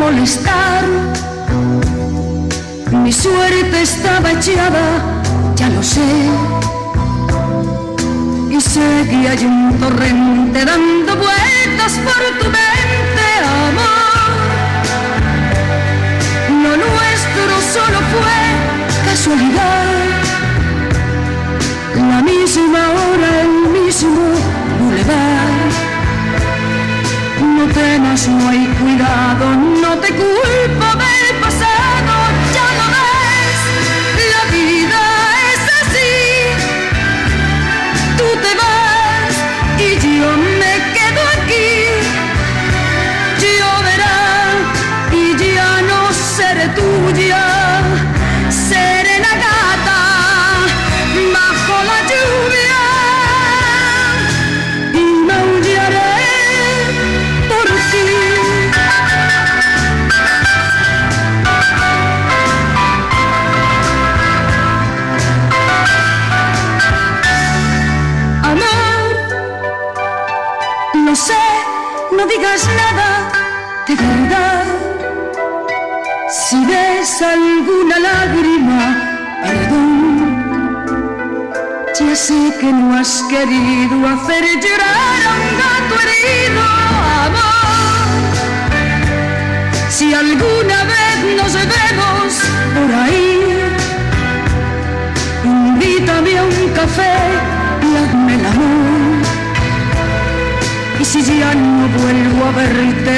molestar. Mi suerte estaba echada, ya lo sé. Y sé que hay un torrente dando vueltas por tu mente, amor. Lo nuestro solo fue casualidad. La misma hora, el mismo bulevar. No temas, no hay cuidado, no te culpo del pasado, ya lo ves, la vida es así. Tú te vas y yo me quedo aquí. Lloverá y ya no seré tuya, seré la gata bajo la lluvia y maullaré por ti. Amor, lo sé, no digas nada de verdad. Si ves alguna lágrima, perdón. Ya sé que no has querido hacer llorar a un gato herido, amor. Si alguna vez nos vemos por ahí, invítame a un café y hazme el amor. Y si ya no vuelvo a verte